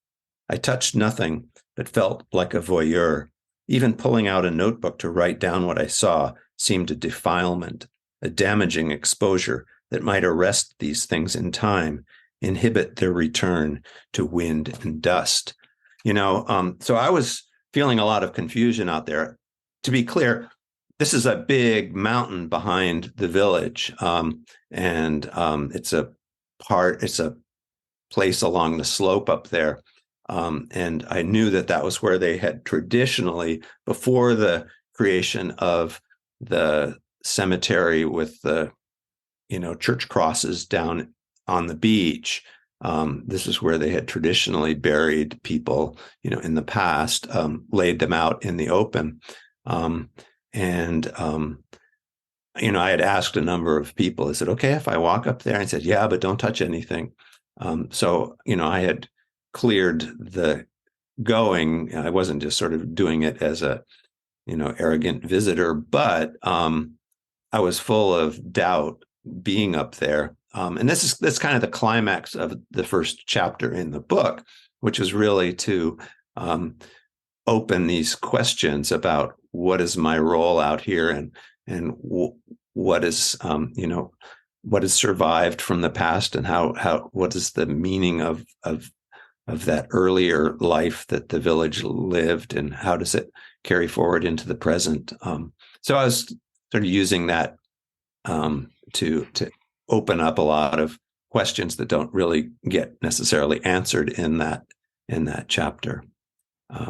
I touched nothing, but felt like a voyeur. Even pulling out a notebook to write down what I saw seemed a defilement, a damaging exposure that might arrest these things in time, inhibit their return to wind and dust. So I was feeling a lot of confusion out there. To be clear, this is a big mountain behind the village, and it's a place along the slope up there. And I knew that was where they had traditionally, before the creation of the cemetery with the, church crosses down on the beach. This is where they had traditionally buried people, in the past, laid them out in the open. I had asked a number of people, is it okay if I walk up there? And I said, yeah, but don't touch anything. So I had cleared the going. I wasn't just sort of doing it as a, arrogant visitor, but I was full of doubt being up there. And that's kind of the climax of the first chapter in the book, which is really to open these questions about what is my role out here and what is what has survived from the past and how what is the meaning of that earlier life that the village lived and how does it carry forward into the present. So I was sort of using that to open up a lot of questions that don't really get necessarily answered in that chapter. I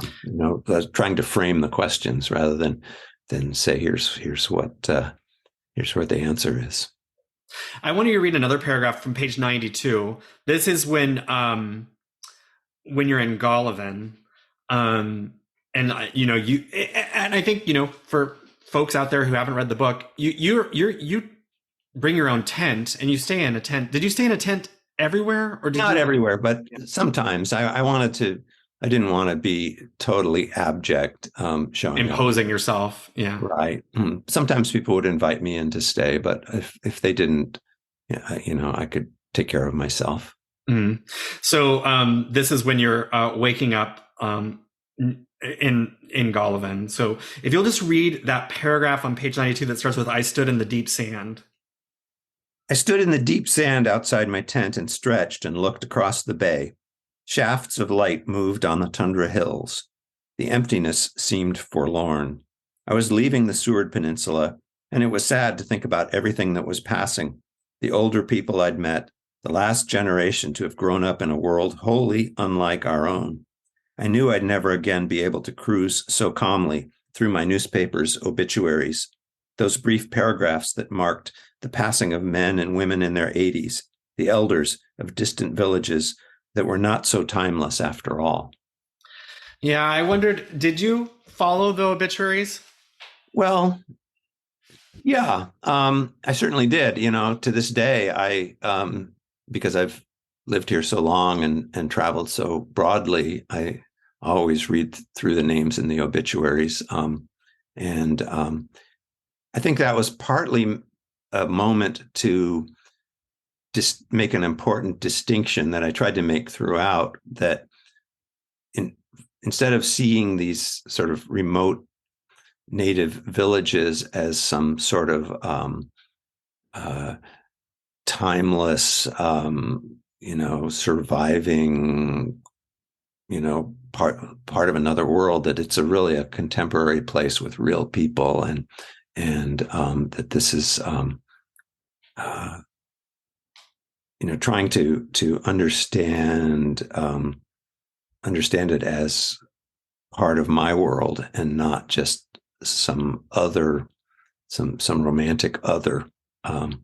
was trying to frame the questions rather than say here's what the answer is. I want you to read another paragraph from page 92. This is when you're in Golovin, and I think for folks out there who haven't read the book, you bring your own tent and you stay in a tent. Did you stay in a tent everywhere, or not everywhere? But sometimes I didn't want to be totally abject, showing imposing up. Yourself. Yeah, right. Sometimes people would invite me in to stay, but if they didn't, I could take care of myself. Mm. So this is when you're waking up in Golovin. So if you'll just read that paragraph on page 92 that starts with "I stood in the deep sand." I stood in the deep sand outside my tent and stretched and looked across the bay. Shafts of light moved on the tundra hills. The emptiness seemed forlorn. I was leaving the Seward Peninsula, and it was sad to think about everything that was passing. The older people I'd met, the last generation to have grown up in a world wholly unlike our own. I knew I'd never again be able to cruise so calmly through my newspaper's obituaries, those brief paragraphs that marked the passing of men and women in their 80s, the elders of distant villages that were not so timeless after all. Yeah, I wondered, did you follow the obituaries? Well, yeah, I certainly did. To this day, I because I've lived here so long and traveled so broadly, I always read through the names in the obituaries. And I think that was partly a moment to just make an important distinction that I tried to make throughout, that instead of seeing these sort of remote native villages as some sort of timeless, surviving part of another world, that it's really a contemporary place with real people, and that this is uh, trying to understand it as part of my world and not just some romantic other. But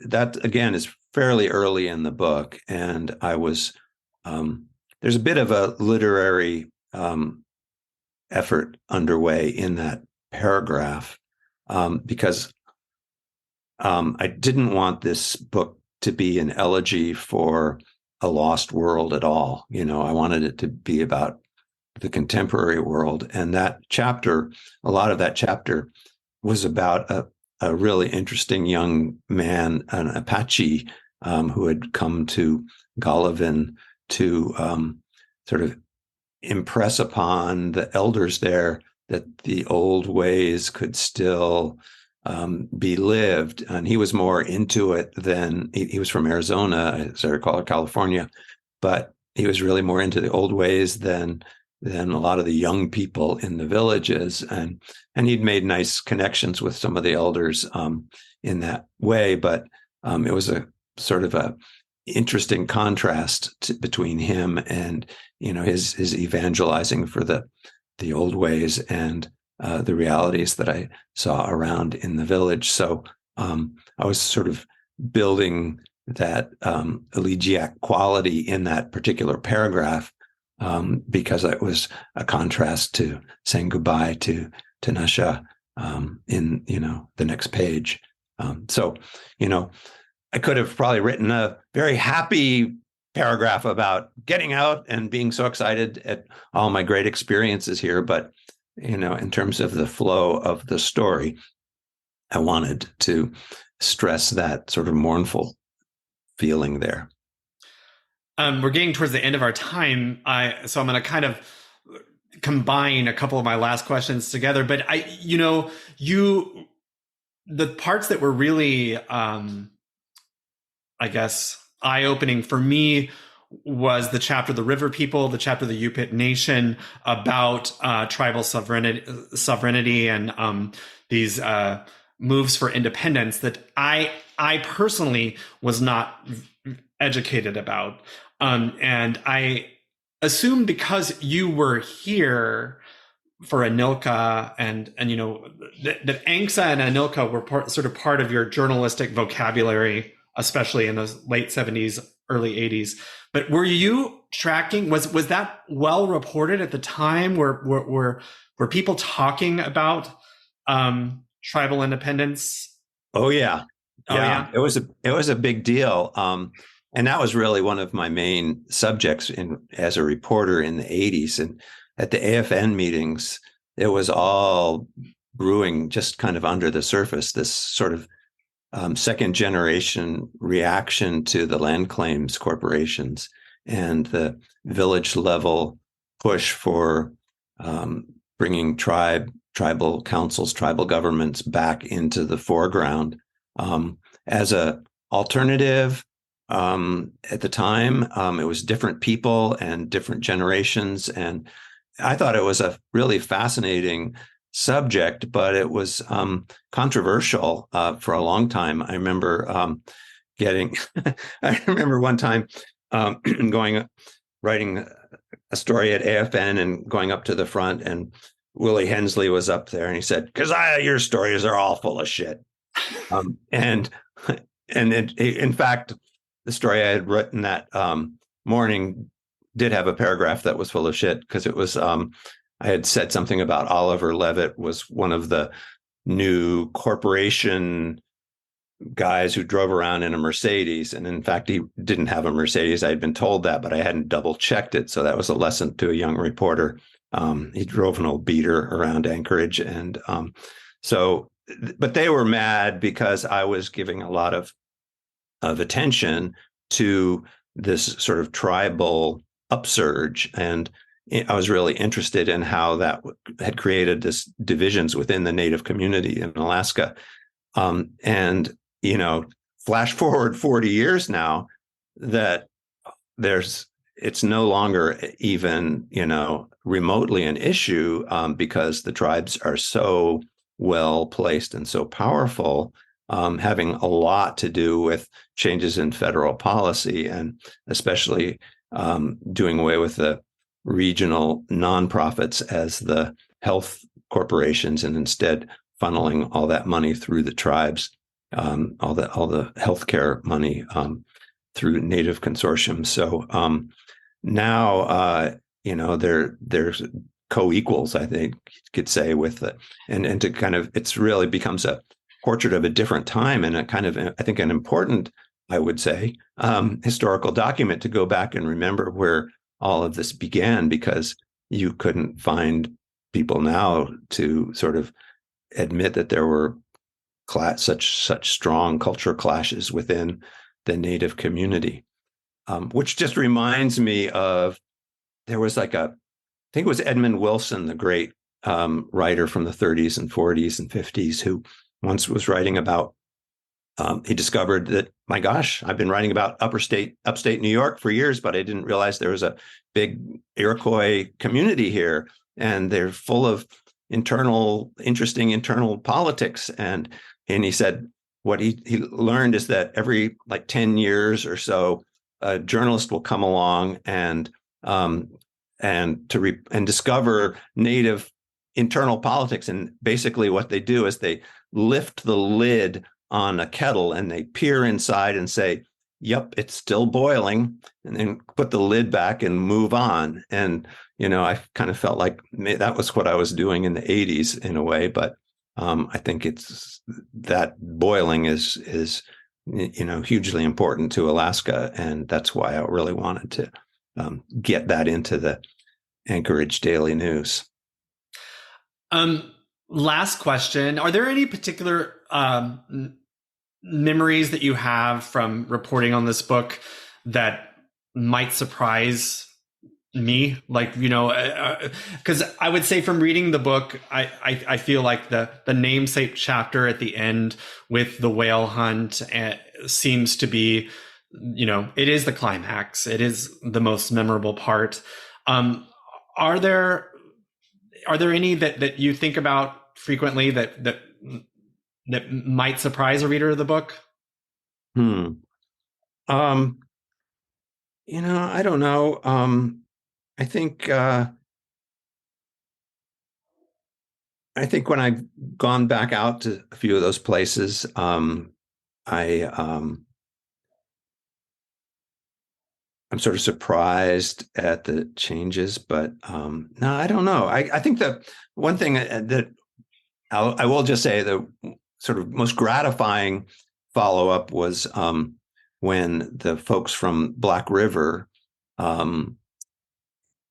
that again is fairly early in the book, and there's a bit of a literary effort underway in that paragraph, because I didn't want this book to be an elegy for a lost world at all. I wanted it to be about the contemporary world. And a lot of that chapter was about a really interesting young man, an Apache, who had come to Golovin to sort of impress upon the elders there that the old ways could still be lived. And he was more into it than he was from Arizona, as I recall, or California, but he was really more into the old ways than a lot of the young people in the villages. And he'd made nice connections with some of the elders in that way. But it was a sort of a interesting contrast between him and, his evangelizing for the old ways and the realities that I saw around in the village. So I was sort of building that elegiac quality in that particular paragraph, because it was a contrast to saying goodbye to Nasha in the next page. So I could have probably written a very happy paragraph about getting out and being so excited at all my great experiences here, but in terms of the flow of the story, I wanted to stress that sort of mournful feeling there. We're getting towards the end of our time, so I'm going to kind of combine a couple of my last questions together. But the parts that were really, I guess, eye-opening for me was the chapter "The River People," the chapter "The Yupik Nation," about tribal sovereignty and these moves for independence that I personally was not educated about. And I assume because you were here for Anilka and that Angsa and Anilka were sort of part of your journalistic vocabulary, especially in those late 70s, early 80s. But were you tracking, was that well reported at the time? Were people talking about tribal independence? Oh yeah. Yeah. It was a big deal. And that was really one of my main subjects as a reporter in the 80s. And at the AFN meetings, it was all brewing just kind of under the surface, this sort of second generation reaction to the land claims corporations and the village level push for bringing tribal councils, tribal governments back into the foreground as a alternative. At the time, it was different people and different generations. And I thought it was a really fascinating subject, but it was controversial for a long time. I remember I remember one time writing a story at AFN and going up to the front, and Willie Hensley was up there, and he said, "Kizzia, your stories are all full of shit." And in fact, the story I had written that morning did have a paragraph that was full of shit, because it was I had said something about Oliver Levitt was one of the new corporation guys who drove around in a Mercedes. And in fact, he didn't have a Mercedes. I had been told that, but I hadn't double checked it. So that was a lesson to a young reporter. He drove an old beater around Anchorage. And but they were mad because I was giving a lot of attention to this sort of tribal upsurge. And I was really interested in how that had created this divisions within the Native community in Alaska. And, flash forward 40 years now, that it's no longer even, remotely an issue, because the tribes are so well placed and so powerful, having a lot to do with changes in federal policy, and especially doing away with the regional nonprofits as the health corporations, and instead funneling all that money through the tribes, all the healthcare money through Native consortiums. So now, there's co-equals, I think you could say, with it, and to kind of, it's really becomes a portrait of a different time, and a kind of, I think, an important, I would say, historical document to go back and remember where all of this began, because you couldn't find people now to sort of admit that there were such strong cultural clashes within the Native community, which just reminds me of, there was I think it was Edmund Wilson, the great writer from the 30s and 40s and 50s, who once was writing about, he discovered that, my gosh, I've been writing about upstate New York for years, but I didn't realize there was a big Iroquois community here, and they're full of interesting internal politics. And he said what he learned is that every 10 years or so, a journalist will come along and discover Native internal politics. And basically what they do is they lift the lid on a kettle and they peer inside and say, yep, it's still boiling, and then put the lid back and move on. And, I kind of felt like that was what I was doing in the 80s in a way. But I think it's that boiling is hugely important to Alaska. And that's why I really wanted to get that into the Anchorage Daily News. Last question. Are there any particular memories that you have from reporting on this book that might surprise me? Because I would say from reading the book, I feel like the namesake chapter at the end with the whale hunt seems to be, it is the climax. It is the most memorable part. Are there any that you think about frequently that might surprise a reader of the book? I don't know. I think when I've gone back out to a few of those places, I'm sort of surprised at the changes, but no, I don't know. I think that one thing that I will just say, the sort of most gratifying follow-up was when the folks from Black River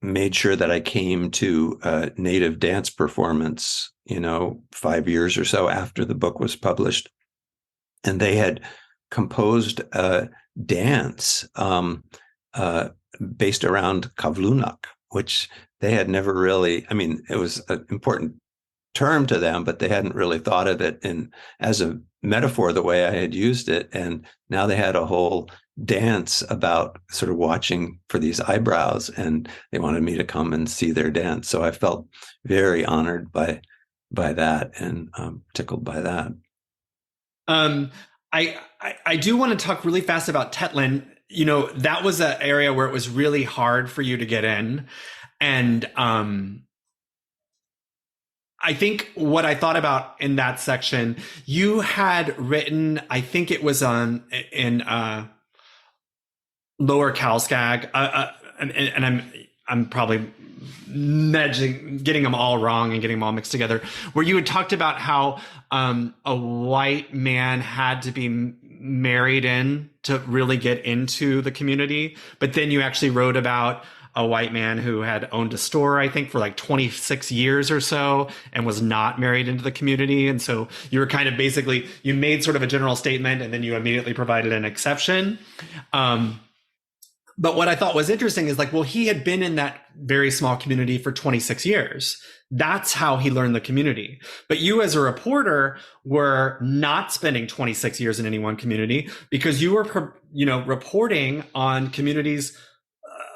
made sure that I came to a Native dance performance, 5 years or so after the book was published. And they had composed a dance based around Kavlunak, which they had never really, it was an important term to them, but they hadn't really thought of it as a metaphor the way I had used it. And now they had a whole dance about sort of watching for these eyebrows, and they wanted me to come and see their dance. So I felt very honored by that, and tickled by that. I do want to talk really fast about Tetlin. That was an area where it was really hard for you to get in. And I think what I thought about in that section, you had written, I think it was in Lower Calskag, and I'm probably getting them all wrong and getting them all mixed together, where you had talked about how a white man had to be married in to really get into the community. But then you actually wrote about a white man who had owned a store, I think, for 26 years or so, and was not married into the community. And so you were kind of basically, you made sort of a general statement, and then you immediately provided an exception. But what I thought was interesting is he had been in that very small community for 26 years. That's how he learned the community. But you as a reporter were not spending 26 years in any one community, because you were, reporting on communities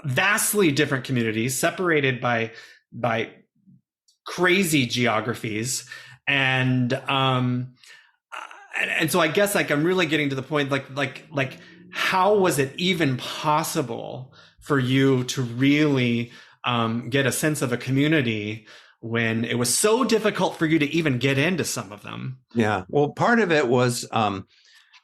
vastly different communities, separated by crazy geographies, and so I guess like I'm really getting to the point, like how was it even possible for you to really get a sense of a community when it was so difficult for you to even get into some of them? Yeah. Well, part of it was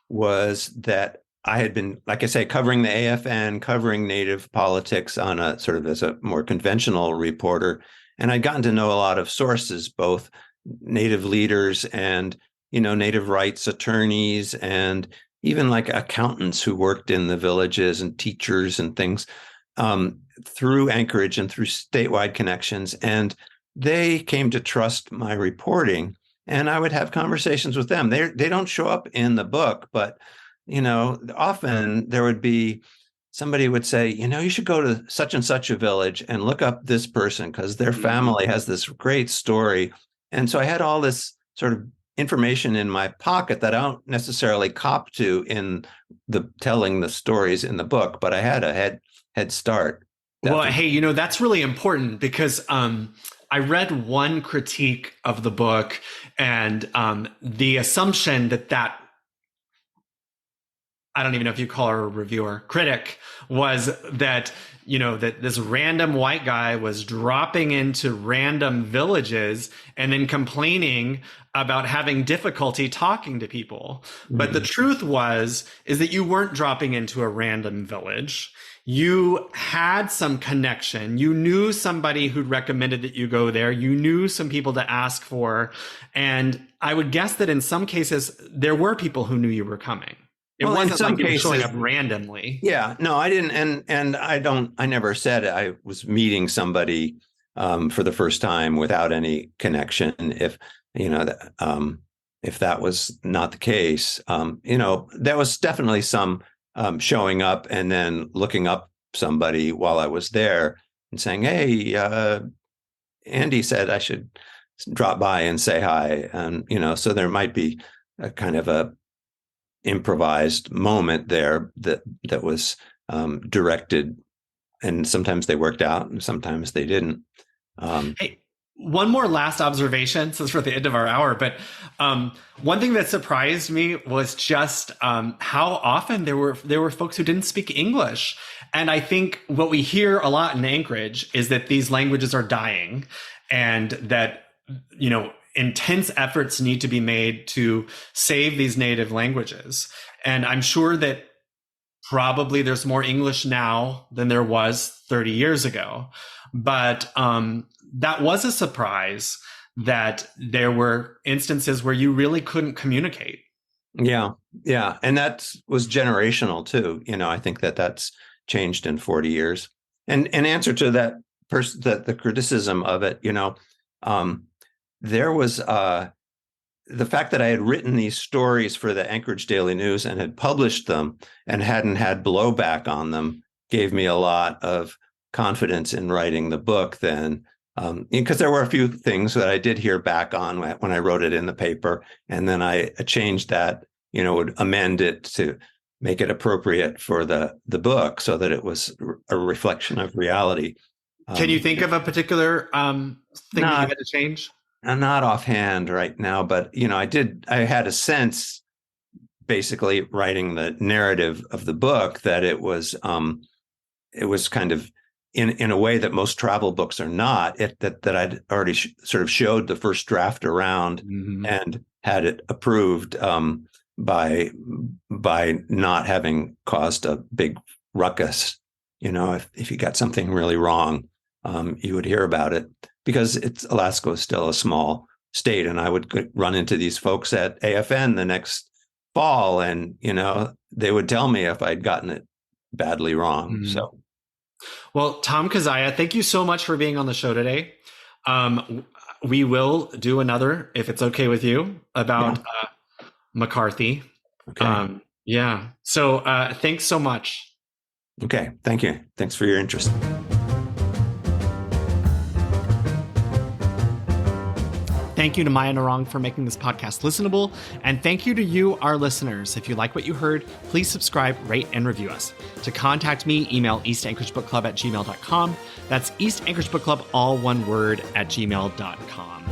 that I had been, like I say, covering the AFN, covering Native politics on a sort of as a more conventional reporter. And I'd gotten to know a lot of sources, both Native leaders and, Native rights attorneys, and even like accountants who worked in the villages and teachers and things, through Anchorage and through statewide connections. And they came to trust my reporting, and I would have conversations with them. They don't show up in the book, but often there would be somebody would say, you should go to such and such a village and look up this person because their family has this great story. And so I had all this sort of information in my pocket that I don't necessarily cop to in the telling the stories in the book, but I had a head start. Definitely. Well, hey, that's really important because I read one critique of the book, and the assumption that I don't even know if you call her a reviewer, critic, was that, that this random white guy was dropping into random villages and then complaining about having difficulty talking to people. Mm-hmm. But the truth is that you weren't dropping into a random village. You had some connection. You knew somebody who'd recommended that you go there. You knew some people to ask for. And I would guess that in some cases, there were people who knew you were coming. It wasn't like you were showing up randomly. Yeah, no, I didn't. And I never said I was meeting somebody for the first time without any connection. If that was not the case, there was definitely some showing up and then looking up somebody while I was there and saying, hey, Andy said I should drop by and say hi. And, so there might be a kind of a improvised moment there that was directed, and sometimes they worked out and sometimes they didn't. Hey, one more last observation since we're at the end of our hour, but one thing that surprised me was just how often there were folks who didn't speak English. And I think what we hear a lot in Anchorage is that these languages are dying, and that intense efforts need to be made to save these native languages. And I'm sure that probably there's more English now than there was 30 years ago. But that was a surprise that there were instances where you really couldn't communicate. Yeah. Yeah. And that was generational too. I think that's changed in 40 years. And in answer to that the criticism of it, there was the fact that I had written these stories for the Anchorage Daily News and had published them and hadn't had blowback on them gave me a lot of confidence in writing the book then, because there were a few things that I did hear back on when I wrote it in the paper, and then I changed that, would amend it to make it appropriate for the book so that it was a reflection of reality. Can you think of a particular thing that you had to change? I'm not offhand right now, but I had a sense, basically writing the narrative of the book, that it was kind of in a way that most travel books are not. That I'd already sort of showed the first draft around, mm-hmm. and had it approved by not having caused a big ruckus. If you got something really wrong, you would hear about it. Because Alaska is still a small state, and I would run into these folks at AFN the next fall, and they would tell me if I'd gotten it badly wrong. Mm-hmm. So, well, Tom Kizzia, thank you so much for being on the show today. We will do another, if it's okay with you, about McCarthy. Okay. Yeah. So thanks so much. Okay. Thank you. Thanks for your interest. Thank you to Maya Narong for making this podcast listenable. And thank you to you, our listeners. If you like what you heard, please subscribe, rate, and review us. To contact me, email eastanchoragebookclub@gmail.com. That's East Anchorage Book Club, all one word, @gmail.com.